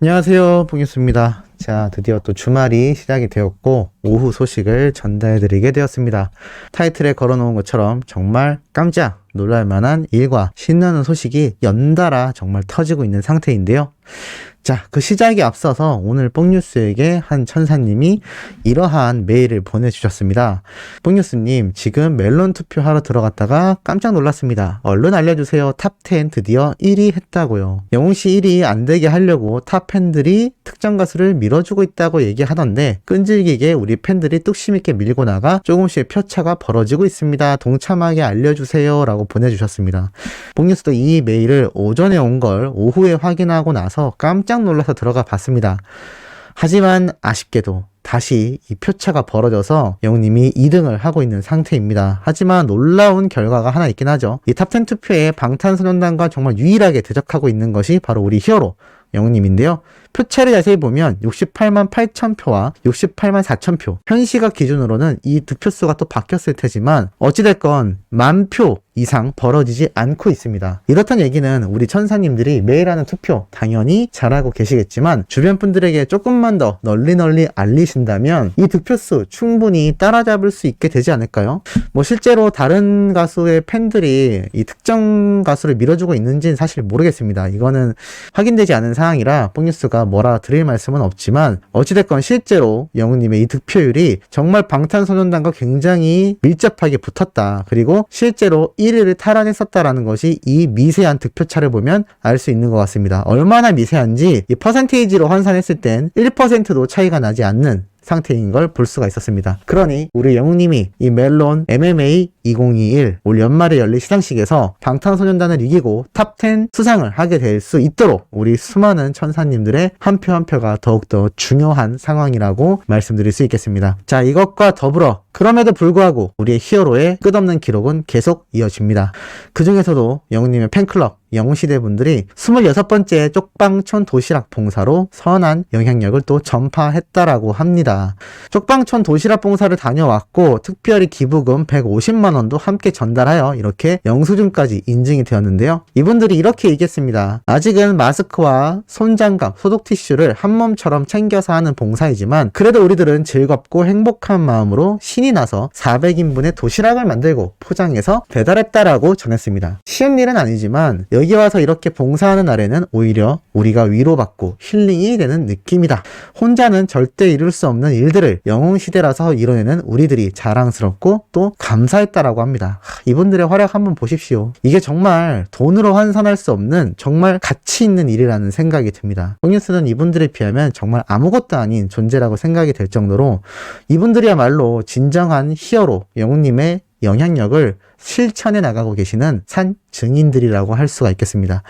안녕하세요, 봉유스입니다. 자, 드디어 또 주말이 시작이 되었고 오후 소식을 전달해드리게 되었습니다. 타이틀에 걸어놓은 것처럼 정말 깜짝 놀랄만한 일과 신나는 소식이 연달아 정말 터지고 있는 상태인데요. 자, 그 시작에 앞서서 오늘 뽕뉴스에게 한 천사님이 이러한 메일을 보내주셨습니다. 뽕뉴스님, 지금 멜론 투표하러 들어갔다가 깜짝 놀랐습니다. 얼른 알려주세요. 탑10 드디어 1위 했다고요. 영웅씨 1위 안 되게 하려고 탑 팬들이 특정 가수를 밀어주고 있다고 얘기하던데 끈질기게 우리 팬들이 뚝심 있게 밀고 나가 조금씩 표차가 벌어지고 있습니다. 동참하게 알려주세요. 라고 보내주셨습니다. 뽕뉴스도 이 메일을 오전에 온 걸 오후에 확인하고 나서 깜짝 놀라서 들어가 봤습니다. 하지만 아쉽게도 다시 이 표차가 벌어져서 영웅님이 2등을 하고 있는 상태입니다. 하지만 놀라운 결과가 하나 있긴 하죠. 이 탑10 투표에 방탄소년단과 정말 유일하게 대적하고 있는 것이 바로 우리 히어로 영웅님인데요. 표차를 자세히 보면 68만 8천 표와 68만 4천 표. 현 시각 기준으로는 이 두 표수가 또 바뀌었을 테지만 어찌됐건 10,000표 이상 벌어지지 않고 있습니다. 이렇단 얘기는 우리 천사님들이 매일 하는 투표 당연히 잘하고 계시겠지만 주변 분들에게 조금만 더 널리 알리신다면 이 득표수 충분히 따라잡을 수 있게 되지 않을까요? 뭐 실제로 다른 가수의 팬들이 이 특정 가수를 밀어주고 있는지는 사실 모르겠습니다. 이거는 확인되지 않은 사항이라 뽕뉴스가 뭐라 드릴 말씀은 없지만 어찌됐건 실제로 영웅님의 이 득표율이 정말 방탄소년단과 굉장히 밀접하게 붙었다. 그리고 실제로 1위를 탈환했었다라는 것이 이 미세한 득표차를 보면 알 수 있는 것 같습니다. 얼마나 미세한지 이 퍼센테이지로 환산했을 땐 1%도 차이가 나지 않는 상태인 걸 볼 수가 있었습니다. 그러니 우리 영웅님이 이 멜론 MMA 2021 올 연말에 열릴 시상식에서 방탄소년단을 이기고 탑10 수상을 하게 될 수 있도록 우리 수많은 천사님들의 한 표 한 표가 더욱더 중요한 상황이라고 말씀드릴 수 있겠습니다. 자, 이것과 더불어 그럼에도 불구하고 우리의 히어로의 끝없는 기록은 계속 이어집니다. 그 중에서도 영웅님의 팬클럽 영웅시대 분들이 26번째 쪽방촌 도시락 봉사로 선한 영향력을 또 전파했다라고 합니다. 쪽방촌 도시락 봉사를 다녀왔고 특별히 기부금 150만 원도 함께 전달하여 이렇게 영수증까지 인증이 되었는데요. 이분들이 이렇게 얘기했습니다. 아직은 마스크와 손장갑, 소독 티슈를 한 몸처럼 챙겨서 하는 봉사이지만 그래도 우리들은 즐겁고 행복한 마음으로 신이 나서 400인분의 도시락을 만들고 포장해서 배달했다라고 전했습니다. 쉬운 일은 아니지만 여기 와서 이렇게 봉사하는 날에는 오히려 우리가 위로받고 힐링이 되는 느낌이다. 혼자는 절대 이룰 수 없는 일들을 영웅시대라서 이뤄내는 우리들이 자랑스럽고 또 감사했다라고 합니다. 이분들의 활약 한번 보십시오. 이게 정말 돈으로 환산할 수 없는 정말 가치 있는 일이라는 생각이 듭니다. 뽕뉴스는 이분들에 비하면 정말 아무것도 아닌 존재라고 생각이 될 정도로 이분들이야말로 진정한 히어로 영웅님의 영향력을 실천해 나가고 계시는 산 증인들이라고 할 수가 있겠습니다.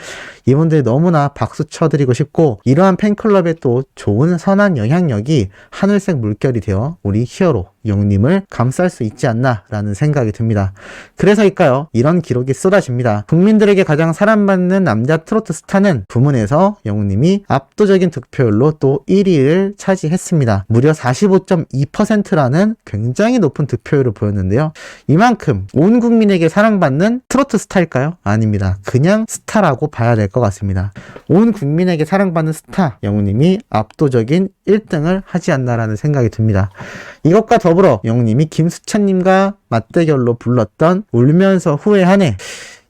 이분들 너무나 박수 쳐드리고 싶고 이러한 팬클럽의 또 좋은 선한 영향력이 하늘색 물결이 되어 우리 히어로 영웅님을 감쌀 수 있지 않나 라는 생각이 듭니다. 그래서일까요? 이런 기록이 쏟아집니다. 국민들에게 가장 사랑받는 남자 트로트 스타는 부문에서 영웅님이 압도적인 득표율로 또 1위를 차지했습니다. 무려 45.2%라는 굉장히 높은 득표율을 보였는데요. 이만큼 온 국민에게 사랑받는 트로트 스타일까요? 아닙니다. 그냥 스타라고 봐야 될 것 같습니다. 온 국민에게 사랑받는 스타 영웅님이 압도적인 1등을 하지 않나라는 생각이 듭니다. 이것과 더불어 영웅님이 김수찬님과 맞대결로 불렀던 울면서 후회하네.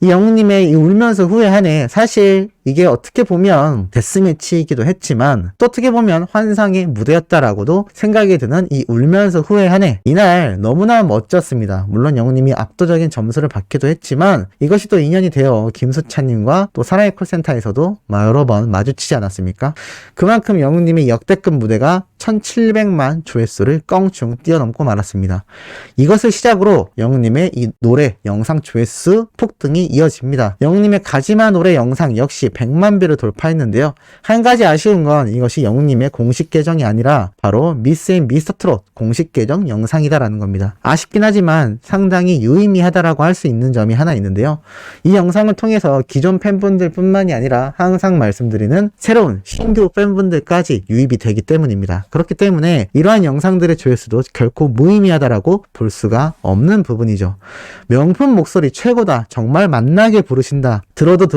이 영웅님의 이 울면서 후회하네. 사실 이게 어떻게 보면 데스매치이기도 했지만 또 어떻게 보면 환상의 무대였다라고도 생각이 드는 이 울면서 후회하네. 이날 너무나 멋졌습니다. 물론 영웅님이 압도적인 점수를 받기도 했지만 이것이 또 인연이 되어 김수찬님과 또 사랑의 콜센터에서도 여러 번 마주치지 않았습니까? 그만큼 영웅님의 역대급 무대가 1700만 조회수를 껑충 뛰어넘고 말았습니다. 이것을 시작으로 영웅님의 이 노래 영상 조회수 폭등이 이어집니다. 영웅님의 가지마 노래 영상 역시 100만 뷰를 돌파했는데요. 한 가지 아쉬운 건 이것이 영웅님의 공식 계정이 아니라 바로 미스 앤 미스터 트롯 공식 계정 영상이다라는 겁니다. 아쉽긴 하지만 상당히 유의미하다라고 할 수 있는 점이 하나 있는데요. 이 영상을 통해서 기존 팬분들 뿐만이 아니라 항상 말씀드리는 새로운 신규 팬분들까지 유입이 되기 때문입니다. 그렇기 때문에 이러한 영상들의 조회수도 결코 무의미하다라고 볼 수가 없는 부분이죠. 명품 목소리 최고다. 정말 만나게 부르신다. 들어도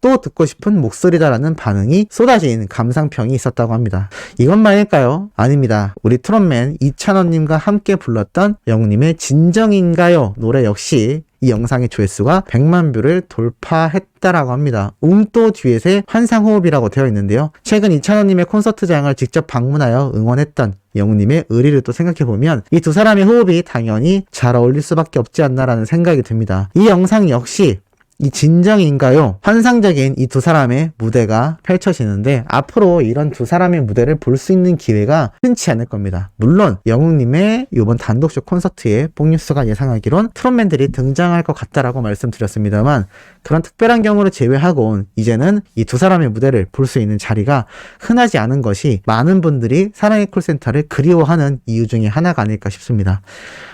또 듣고 싶은 목소리다라는 반응이 쏟아진 감상평이 있었다고 합니다. 이것만일까요? 아닙니다. 우리 트롯맨 이찬원님과 함께 불렀던 영웅님의 진정인가요? 노래 역시 이 영상의 조회수가 100만 뷰를 돌파했다라고 합니다. 웅또 듀엣의 환상호흡이라고 되어 있는데요. 최근 이찬원님의 콘서트장을 직접 방문하여 응원했던 영웅님의 의리를 또 생각해보면 이 두 사람의 호흡이 당연히 잘 어울릴 수밖에 없지 않나라는 생각이 듭니다. 이 영상 역시 이 진정인가요? 환상적인 이 두 사람의 무대가 펼쳐지는데 앞으로 이런 두 사람의 무대를 볼 수 있는 기회가 흔치 않을 겁니다. 물론 영웅님의 이번 단독쇼 콘서트에 뽕뉴스가 예상하기론 트롯맨들이 등장할 것 같다라고 말씀드렸습니다만 그런 특별한 경우를 제외하곤 이제는 이 두 사람의 무대를 볼 수 있는 자리가 흔하지 않은 것이 많은 분들이 사랑의 콜센터를 그리워하는 이유 중에 하나가 아닐까 싶습니다.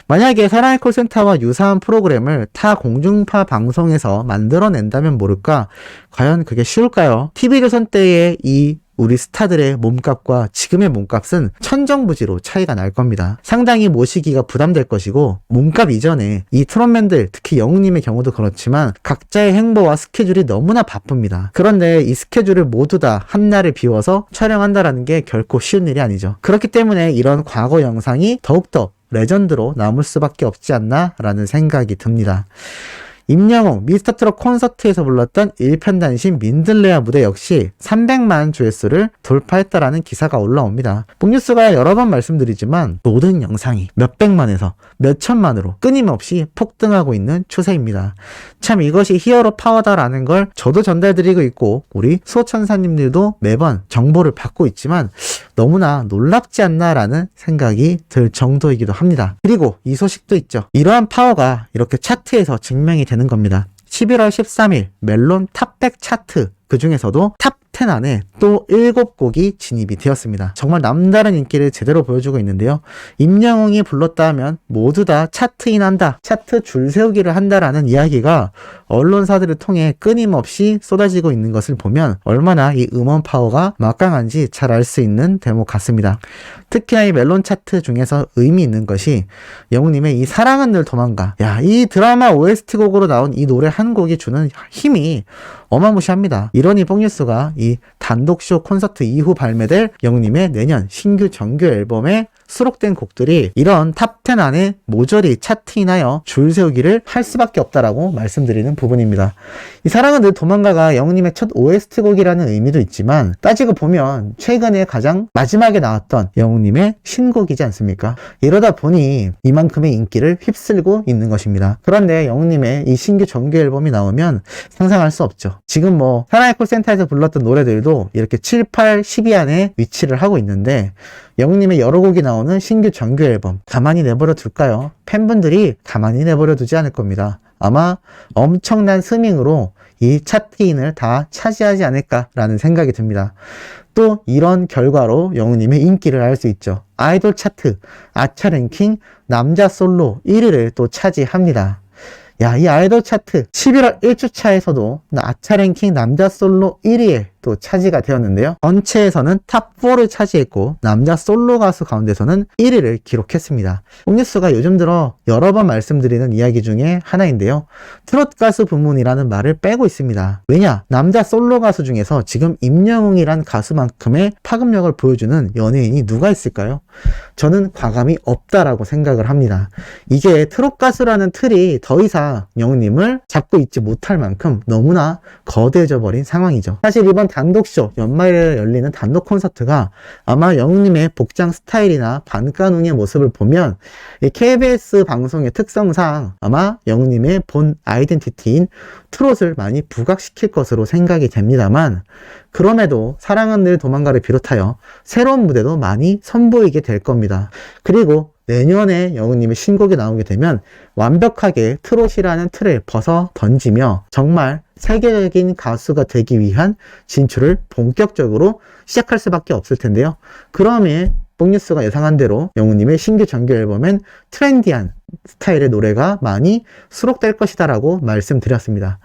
만약에 사랑의 콜센터와 유사한 프로그램을 타 공중파 방송에서 만들어낸다면 모를까? 과연 그게 쉬울까요? TV조선 때의 이 우리 스타들의 몸값과 지금의 몸값은 천정부지로 차이가 날 겁니다. 상당히 모시기가 부담될 것이고 몸값 이전에 이 트롯맨들 특히 영웅님의 경우도 그렇지만 각자의 행보와 스케줄이 너무나 바쁩니다. 그런데 이 스케줄을 모두 다 한날을 비워서 촬영한다는 게 결코 쉬운 일이 아니죠. 그렇기 때문에 이런 과거 영상이 더욱더 레전드로 남을 수밖에 없지 않나 라는 생각이 듭니다. 임영웅 미스터트롯 콘서트에서 불렀던 일편단심 민들레아 무대 역시 300만 조회수를 돌파했다라는 기사가 올라옵니다. 뽕뉴스가 여러 번 말씀드리지만 모든 영상이 몇백만에서 몇천만으로 끊임없이 폭등하고 있는 추세입니다. 참 이것이 히어로 파워다라는 걸 저도 전달드리고 있고 우리 수호천사님들도 매번 정보를 받고 있지만 너무나 놀랍지 않나라는 생각이 들 정도이기도 합니다. 그리고 이 소식도 있죠. 이러한 파워가 이렇게 차트에서 증명이 되는 겁니다. 11월 13일 멜론 탑100 차트 그 중에서도 탑 10 안에 또 7곡이 진입이 되었습니다. 정말 남다른 인기를 제대로 보여주고 있는데요. 임영웅이 불렀다 하면 모두 다 차트인 한다, 차트 줄 세우기를 한다라는 이야기가 언론사들을 통해 끊임없이 쏟아지고 있는 것을 보면 얼마나 이 음원 파워가 막강한지 잘 알 수 있는 대목 같습니다. 특히나 이 멜론 차트 중에서 의미 있는 것이 영웅님의 이 사랑은 늘 도망가. 야, 이 드라마 OST 곡으로 나온 이 노래 한 곡이 주는 힘이 어마무시합니다. 이러니 뽕뉴스가 이 단독쇼 콘서트 이후 발매될 영웅님의 내년 신규 정규 앨범에 수록된 곡들이 이런 탑 10 안에 모조리 차트인하여 줄 세우기를 할 수밖에 없다라고 말씀드리는 부분입니다. 이 사랑은 늘 도망가가 영웅님의 첫 OST 곡이라는 의미도 있지만 따지고 보면 최근에 가장 마지막에 나왔던 영웅님의 신곡이지 않습니까? 이러다 보니 이만큼의 인기를 휩쓸고 있는 것입니다. 그런데 영웅님의 이 신규 정규 앨범이 나오면 상상할 수 없죠. 지금 뭐 사랑의 콜센터에서 불렀던 노래들도 이렇게 7, 8, 10위 안에 위치를 하고 있는데 영웅님의 여러 곡이 나오는 신규 정규 앨범 가만히 내버려 둘까요? 팬분들이 가만히 내버려 두지 않을 겁니다. 아마 엄청난 스밍으로 이 차트인을 다 차지하지 않을까라는 생각이 듭니다. 또 이런 결과로 영웅님의 인기를 알 수 있죠. 아이돌 차트 아차 랭킹 남자 솔로 1위를 또 차지합니다. 야, 이 아이돌 차트 11월 1주차에서도 아차 랭킹 남자 솔로 1위에 또 차지가 되었는데요. 전체에서는 탑4를 차지했고 남자 솔로 가수 가운데서는 1위를 기록했습니다. 뽕뉴스가 요즘 들어 여러 번 말씀드리는 이야기 중에 하나인데요. 트롯 가수 부문이라는 말을 빼고 있습니다. 왜냐? 남자 솔로 가수 중에서 지금 임영웅이란 가수만큼의 파급력을 보여주는 연예인이 누가 있을까요? 저는 과감히 없다라고 생각을 합니다. 이게 트롯 가수라는 틀이 더 이상 영웅님을 잡고 있지 못할 만큼 너무나 거대해져 버린 상황이죠. 사실 이번 단독쇼, 연말에 열리는 단독 콘서트가 아마 영웅님의 복장 스타일이나 반가능의 모습을 보면 이 KBS 방송의 특성상 아마 영웅님의 본 아이덴티티인 트롯을 많이 부각시킬 것으로 생각이 됩니다만 그럼에도 사랑은 늘 도망가를 비롯하여 새로운 무대도 많이 선보이게 될 겁니다. 그리고 내년에 영웅님의 신곡이 나오게 되면 완벽하게 트롯이라는 틀을 벗어 던지며 정말 세계적인 가수가 되기 위한 진출을 본격적으로 시작할 수밖에 없을 텐데요. 그러면 뽕뉴스가 예상한 대로 영웅님의 신규 정규 앨범엔 트렌디한 스타일의 노래가 많이 수록될 것이다 라고 말씀드렸습니다.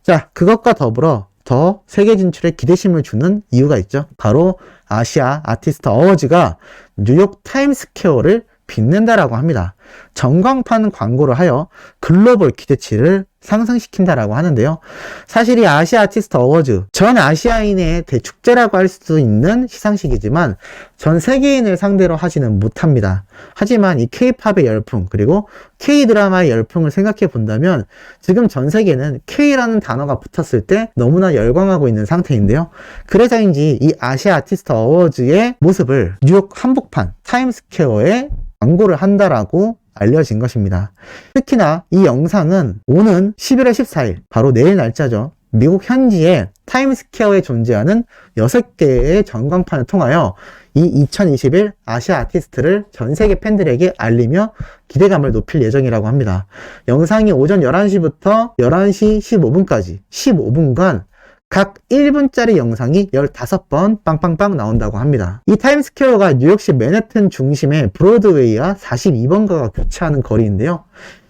자, 그것과 더불어 더 세계 진출에 기대심을 주는 이유가 있죠. 바로 아시아 아티스트 어워즈가 뉴욕 타임스퀘어를 빛낸다라고 합니다. 전광판 광고를 하여 글로벌 기대치를 상승시킨다라고 하는데요. 사실 이 아시아 아티스트 어워즈, 전 아시아인의 대축제라고 할 수도 있는 시상식이지만 전 세계인을 상대로 하지는 못합니다. 하지만 이 K-팝의 열풍, 그리고 K-드라마의 열풍을 생각해 본다면 지금 전 세계는 K라는 단어가 붙었을 때 너무나 열광하고 있는 상태인데요. 그래서인지 이 아시아 아티스트 어워즈의 모습을 뉴욕 한복판 타임스퀘어에 광고를 한다라고 알려진 것입니다. 특히나 이 영상은 오는 11월 14일, 바로 내일 날짜죠. 미국 현지에 타임스퀘어에 존재하는 6개의 전광판을 통하여 이 2021 아시아 아티스트를 전 세계 팬들에게 알리며 기대감을 높일 예정이라고 합니다. 영상이 오전 11시부터 11시 15분까지 15분간 각 1분짜리 영상이 15번 빵빵빵 나온다고 합니다. 이 타임스퀘어가 뉴욕시 맨해튼 중심의 브로드웨이와 42번가가 교차하는 거리인데요.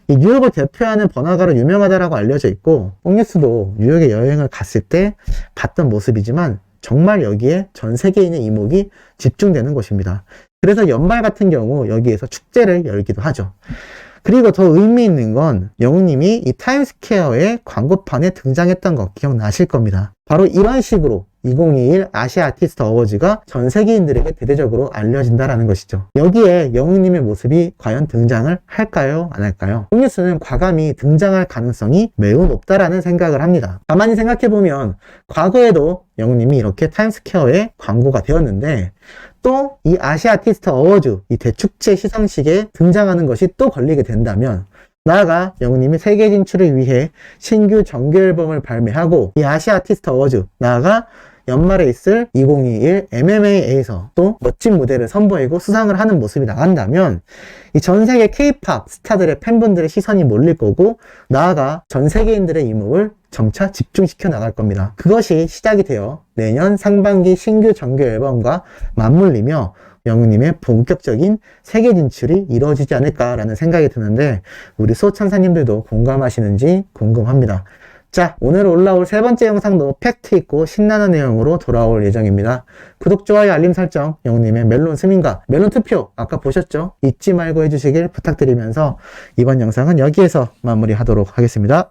이 뉴욕을 대표하는 번화가로 유명하다라고 알려져 있고, 뽕뉴스도 뉴욕에 여행을 갔을 때 봤던 모습이지만 정말 여기에 전 세계인의 이목이 집중되는 곳입니다. 그래서 연말 같은 경우 여기에서 축제를 열기도 하죠. 그리고 더 의미 있는 건 영웅님이 이 타임스퀘어의 광고판에 등장했던 거 기억나실 겁니다. 바로 이런 식으로 2021 아시아 아티스트 어워즈가 전 세계인들에게 대대적으로 알려진다라는 것이죠. 여기에 영웅님의 모습이 과연 등장을 할까요? 안 할까요? 뽕뉴스는 과감히 등장할 가능성이 매우 높다라는 생각을 합니다. 가만히 생각해보면 과거에도 영웅님이 이렇게 타임스퀘어에 광고가 되었는데 또 이 아시아 아티스트 어워즈, 이 대축제 시상식에 등장하는 것이 또 걸리게 된다면 나아가 영웅님이 세계 진출을 위해 신규 정규 앨범을 발매하고 이 아시아 아티스트 어워즈, 나아가 연말에 있을 2021 MMA에서 또 멋진 무대를 선보이고 수상을 하는 모습이 나간다면 이 전 세계 K-팝 스타들의 팬분들의 시선이 몰릴 거고, 나아가 전 세계인들의 이목을 점차 집중시켜 나갈 겁니다. 그것이 시작이 되어 내년 상반기 신규 정규 앨범과 맞물리며 영웅님의 본격적인 세계 진출이 이루어지지 않을까라는 생각이 드는데 우리 수호천사님들도 공감하시는지 궁금합니다. 자, 오늘 올라올 세 번째 영상도 팩트 있고 신나는 내용으로 돌아올 예정입니다. 구독, 좋아요, 알림 설정, 영웅님의 멜론 스밍과 멜론 투표 아까 보셨죠? 잊지 말고 해주시길 부탁드리면서 이번 영상은 여기에서 마무리하도록 하겠습니다.